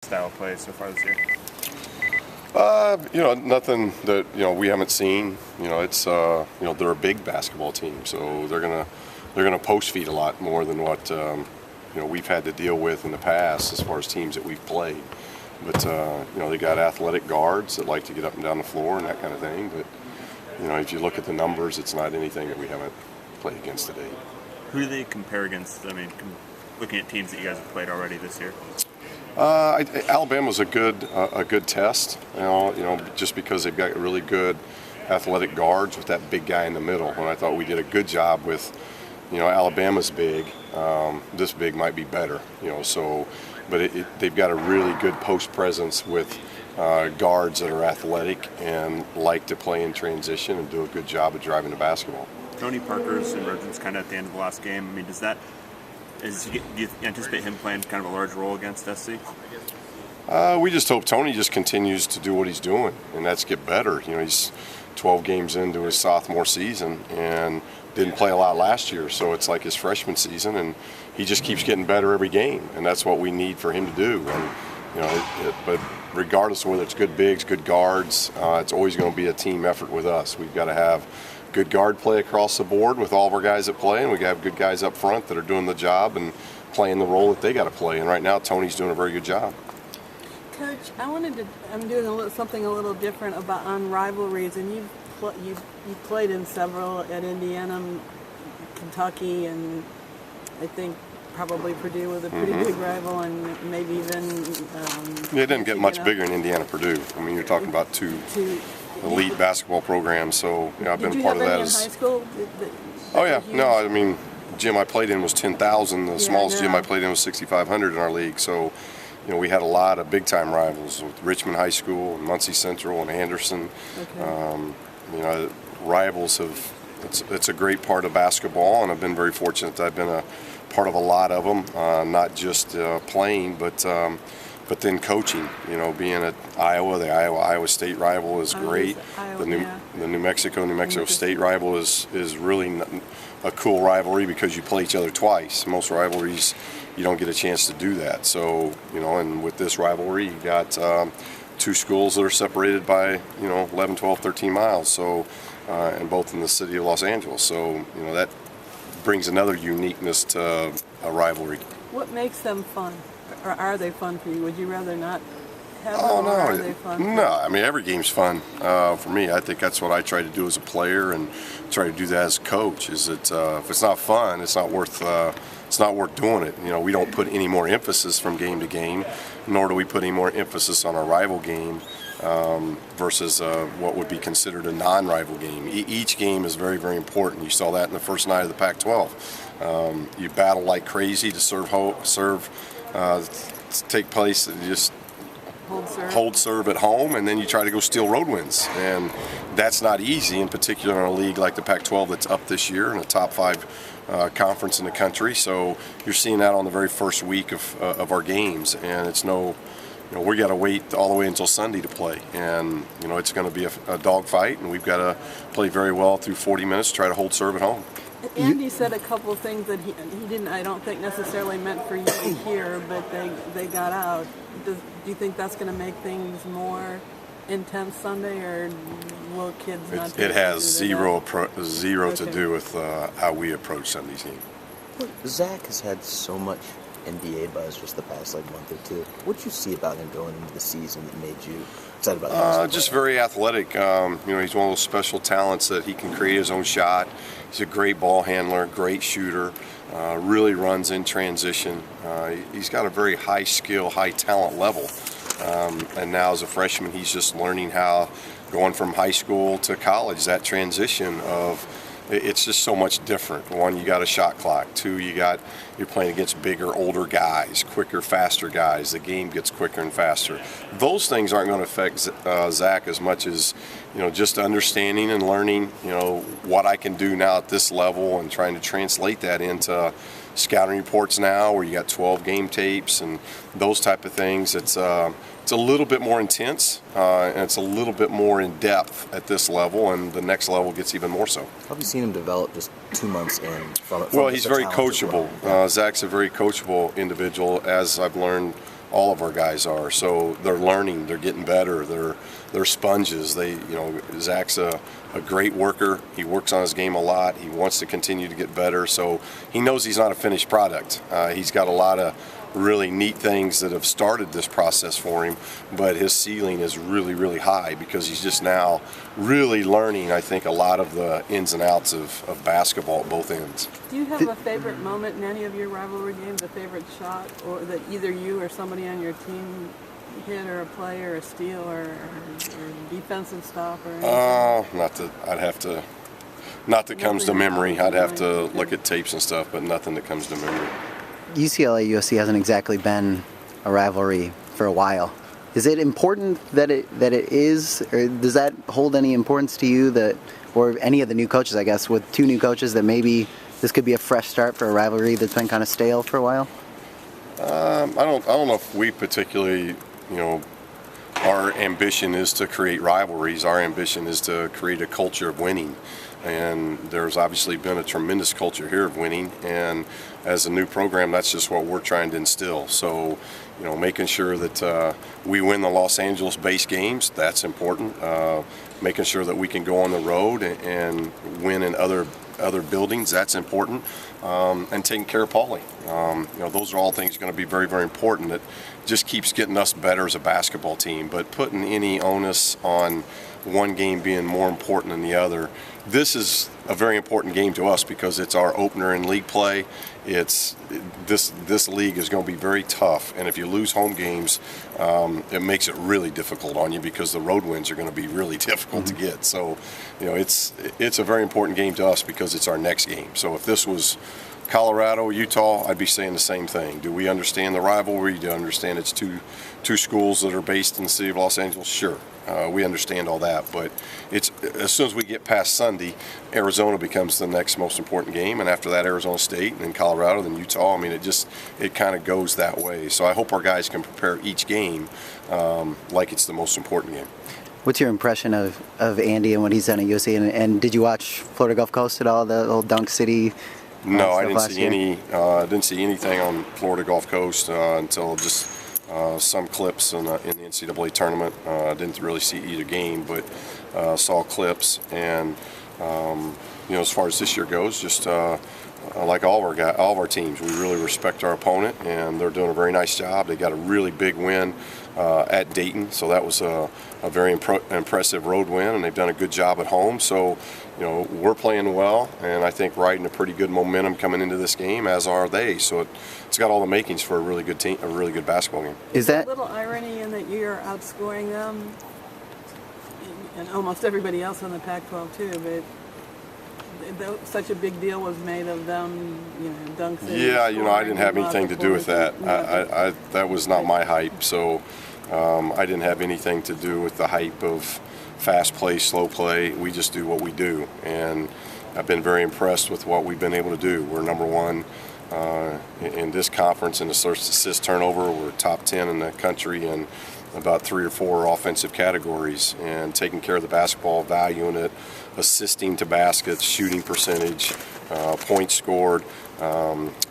style of play so far this year? Nothing that we haven't seen. It's they're a big basketball team, so they're gonna post feed a lot more than what we've had to deal with in the past as far as teams that we've played. But they got athletic guards that like to get up and down the floor and that kind of thing. But if you look at the numbers, it's not anything that we haven't played against today. Who do they compare against? I mean, looking at teams that you guys have played already this year. Alabama's a good test, just because they've got really good athletic guards with that big guy in the middle. And I thought we did a good job with, Alabama's big. This big might be better, but they've got a really good post presence with guards that are athletic and like to play in transition and do a good job of driving the basketball. Tony Parker's emergence kind of at the end of the last game. I mean, do you anticipate him playing kind of a large role against SC? We just hope Tony just continues to do what he's doing, and that's get better. He's 12 games into his sophomore season and didn't play a lot last year, so it's like his freshman season, and he just keeps getting better every game, and that's what we need for him to do. And but regardless of whether it's good bigs, good guards, it's always going to be a team effort with us. We've got to have good guard play across the board with all of our guys that play, and we got to have good guys up front that are doing the job and playing the role that they got to play. And right now, Tony's doing a very good job. Coach, I'm doing something a little different on rivalries, and you've played in several at Indiana, Kentucky, and I think probably Purdue was a pretty big rival, and maybe even. It didn't get much bigger in Indiana, Purdue. I mean, you're talking about two elite basketball programs, so I've been a part of that. Did you have any in high school? Oh yeah, no, I mean, gym I played in was 10,000. The smallest gym I played in was 6,500 in our league. So, we had a lot of big time rivals with Richmond High School and Muncie Central and Anderson. Okay. Rivals have. It's a great part of basketball, and I've been very fortunate that I've been a part of a lot of them, not just playing, but then coaching. Being at Iowa, the Iowa State rival is great. The New Mexico State rival is really a cool rivalry because you play each other twice. Most rivalries, you don't get a chance to do that. So, and with this rivalry, you got two schools that are separated by 11, 12, 13 miles. So, and both in the city of Los Angeles. So, that brings another uniqueness to a rivalry. What makes them fun? Or are they fun for you? Would you rather not have them, no, or are they fun? No, I mean, every game's fun for me. I think that's what I try to do as a player and try to do that as a coach, is that if it's not fun, it's not worth doing it. We don't put any more emphasis from game to game, nor do we put any more emphasis on a rival game versus what would be considered a non-rival game. Each game is very, very important. You saw that in the first night of the Pac-12. You battle like crazy to take place, and just hold serve at home, and then you try to go steal road wins. And that's not easy, in particular in a league like the Pac-12 that's up this year in a top 5 conference in the country. So you're seeing that on the very first week of our games, and it's we got to wait all the way until Sunday to play, and it's going to be a dogfight, and we've got to play very well through 40 minutes to try to hold serve at home. Andy said a couple of things that he didn't, I don't think necessarily meant for you to hear, but they got out. Do you think that's going to make things more intense Sunday, or will kids not? It has zero to do with how we approach Sunday's game. Zach has had so much NBA buzz just the past month or two. What did you see about him going into the season that made you excited about him? Just very athletic. He's one of those special talents that he can create his own shot. He's a great ball handler, great shooter, really runs in transition. He's got a very high skill, high talent level. And now as a freshman, he's just learning how, going from high school to college, that transition of, it's just so much different. One, you got a shot clock. Two, you're playing against bigger, older guys, quicker, faster guys. The game gets quicker and faster. Those things aren't going to affect Zach as much as, just understanding and learning, what I can do now at this level and trying to translate that into scouting reports now, where you got 12 game tapes and those type of things. It's a little bit more intense, and it's a little bit more in depth at this level, and the next level gets even more so. How have you seen him develop just 2 months in? Well, he's very coachable. Zach's a very coachable individual, as I've learned All of our guys are. So they're learning, they're getting better, they're sponges. Zach's a great worker. He works on his game a lot. He wants to continue to get better. So he knows he's not a finished product. He's got a lot of really neat things that have started this process for him, but his ceiling is really, really high because he's just now really learning, I think, a lot of the ins and outs of basketball at both ends. Do you have a favorite moment in any of your rivalry games, a favorite shot, or that either you or somebody on your team hit, or a play, or a steal, or defensive stop, or anything? Not that comes to memory. I'd have to look at tapes and stuff, but nothing that comes to memory. UCLA USC hasn't exactly been a rivalry for a while. Is it important that it is, or does that hold any importance to you, that, or any of the new coaches, I guess, with 2 new coaches, that maybe this could be a fresh start for a rivalry that's been kind of stale for a while? I don't know if we particularly, our ambition is to create rivalries. Our ambition is to create a culture of winning. And there's obviously been a tremendous culture here of winning, and as a new program, that's just what we're trying to instill. So, making sure that we win the Los Angeles-based games, that's important. Making sure that we can go on the road and win in other buildings, that's important. And taking care of Paulie. Those are all things going to be very, very important. That just keeps getting us better as a basketball team. But putting any onus on one game being more important than the other, this is a very important game to us because it's our opener in league play. This league is going to be very tough, and if you lose home games, it makes it really difficult on you because the road wins are going to be really difficult to get. So, it's a very important game to us because it's our next game. So if this was Colorado, Utah, I'd be saying the same thing. Do we understand the rivalry? Do we understand it's two schools that are based in the city of Los Angeles? Sure. We understand all that, but it's as soon as we get past Sunday, Arizona becomes the next most important game, and after that, Arizona State, and then Colorado, then Utah. I mean, it kind of goes that way. So I hope our guys can prepare each game like it's the most important game. What's your impression of Andy and what he's done at USC? And did you watch Florida Gulf Coast at all, the old Dunk City? No, I didn't see anything on Florida Gulf Coast until just some clips in the NCAA tournament. I didn't really see either game, but saw clips. And as far as this year goes, just like all of our teams, we really respect our opponent, and they're doing a very nice job. They got a really big win at Dayton, so that was a very impressive road win, and they've done a good job at home. So, we're playing well, and I think riding a pretty good momentum coming into this game, as are they. So it's got all the makings for a really good team, a really good basketball game. Is that a little irony in that you're outscoring them and almost everybody else in the Pac-12 too, but such a big deal was made of them, Dunk City. Yeah, I didn't have anything to do with that. I that was not my hype, so I didn't have anything to do with the hype of fast play, slow play. We just do what we do, and I've been very impressed with what we've been able to do. We're number one in this conference in the assist turnover. We're top 10 in the country in about 3 or 4 offensive categories, and taking care of the basketball, valuing it, assisting to baskets, shooting percentage, points scored.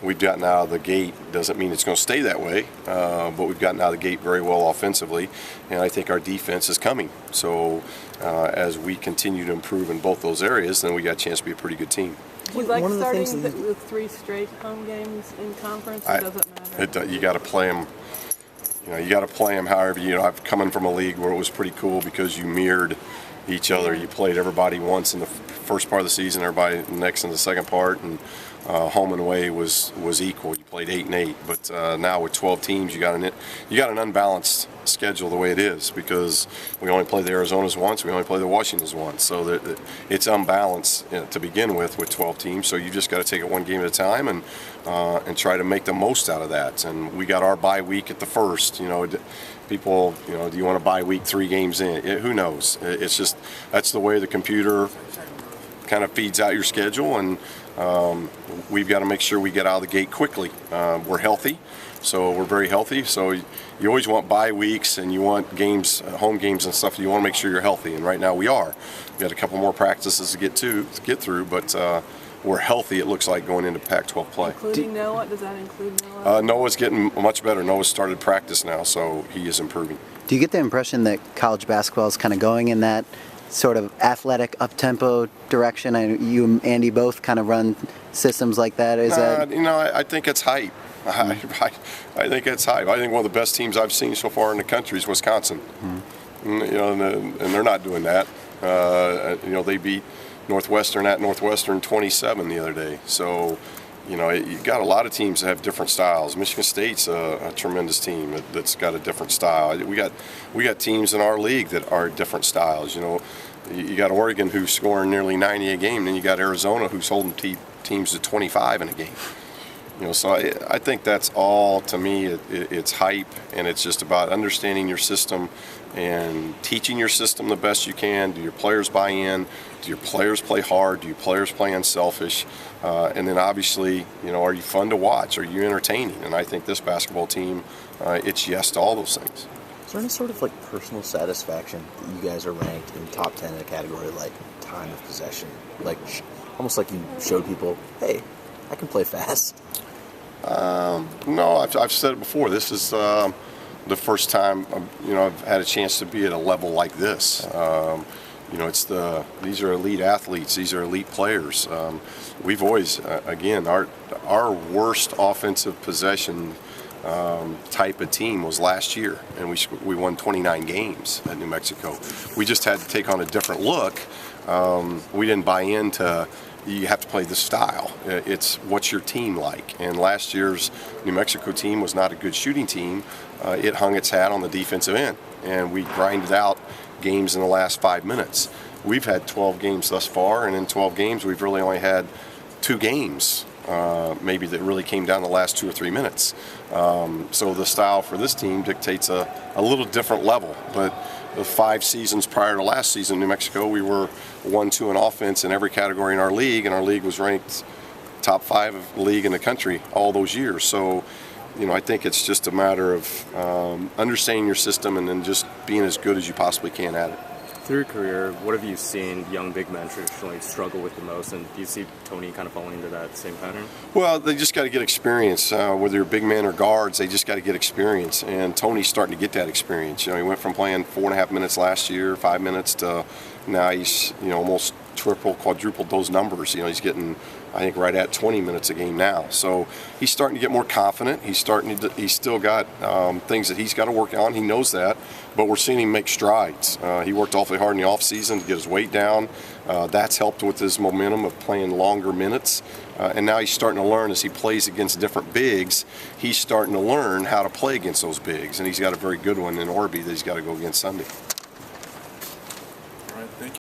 We've gotten out of the gate. Doesn't mean it's going to stay that way, but we've gotten out of the gate very well offensively, and I think our defense is coming. So as we continue to improve in both those areas, then we got a chance to be a pretty good team. Do you like starting with 3 straight home games in conference, or does it matter? You got to play them. You got to play them however. I've coming from a league where it was pretty cool because you mirrored each other. You played everybody once in the first part of the season, everybody next in the second part, and home and away was equal. You played 8 and 8, but now with 12 teams, you got an unbalanced schedule the way it is because we only play the Arizonas once, we only play the Washingtons once, so it's unbalanced to begin with 12 teams. So you just got to take it one game at a time and try to make the most out of that. And we got our bye week at the first. People, do you want to bye week 3 games in? Who knows? It's just that's the way the computer kind of feeds out your schedule, and we've got to make sure we get out of the gate quickly. We're healthy, so we're very healthy. So you always want bye weeks, and you want games, home games and stuff. You want to make sure you're healthy, and right now we are. We got a couple more practices to get through, but we're healthy, it looks like going into Pac-12 play. Including Noah? Does that include Noah? Noah's getting much better. Noah's started practice now, so he is improving. Do you get the impression that college basketball is kind of going in that sort of athletic, up-tempo direction? You and Andy both kind of run systems like that. Is that? I think it's hype. I think it's hype. I think one of the best teams I've seen so far in the country is Wisconsin. And they're not doing that. They beat Northwestern at Northwestern 27 the other day. So, you got a lot of teams that have different styles. Michigan State's a tremendous team that's got a different style. We got teams in our league that are different styles. You got Oregon who's scoring nearly 90 a game, then you got Arizona who's holding teams to 25 in a game. So I think that's all, to me, it's hype, and it's just about understanding your system and teaching your system the best you can. Do your players buy in? Do your players play hard? Do your players play unselfish? And then obviously, are you fun to watch? Are you entertaining? And I think this basketball team, it's yes to all those things. Is there any sort of personal satisfaction that you guys are ranked in the top 10 in a category like time of possession? Almost like you showed people, hey, I can play fast. No, I've said it before. This is the first time I've had a chance to be at a level like this. These are elite athletes. These are elite players. We've always, again, our worst offensive possession type of team was last year, and we won 29 games at New Mexico. We just had to take on a different look. We didn't buy into you have to play this style. It's what's your team like. And last year's New Mexico team was not a good shooting team. It hung its hat on the defensive end, and we grinded out games in the last 5 minutes. We've had 12 games thus far, and in 12 games we've really only had 2 games maybe that really came down the last 2 or 3 minutes. So the style for this team dictates a little different level. But the 5 seasons prior to last season, New Mexico, we were 1-2 in offense in every category in our league, and our league was ranked top 5 of the league in the country all those years. So, I think it's just a matter of understanding your system and then just being as good as you possibly can at it. Through your career, what have you seen young big men traditionally struggle with the most, and do you see Tony kind of falling into that same pattern? Well, they just got to get experience. Whether you're big men or guards, they just got to get experience, and Tony's starting to get that experience. He went from playing 4.5 minutes last year, 5 minutes, to now he's almost quadrupled those numbers. He's getting, I think, right at 20 minutes a game now. So he's starting to get more confident. He's still got things that he's got to work on. He knows that, but we're seeing him make strides. He worked awfully hard in the off season to get his weight down. That's helped with his momentum of playing longer minutes. And now he's starting to learn as he plays against different bigs. He's starting to learn how to play against those bigs, and he's got a very good one in Orby that he's got to go against Sunday.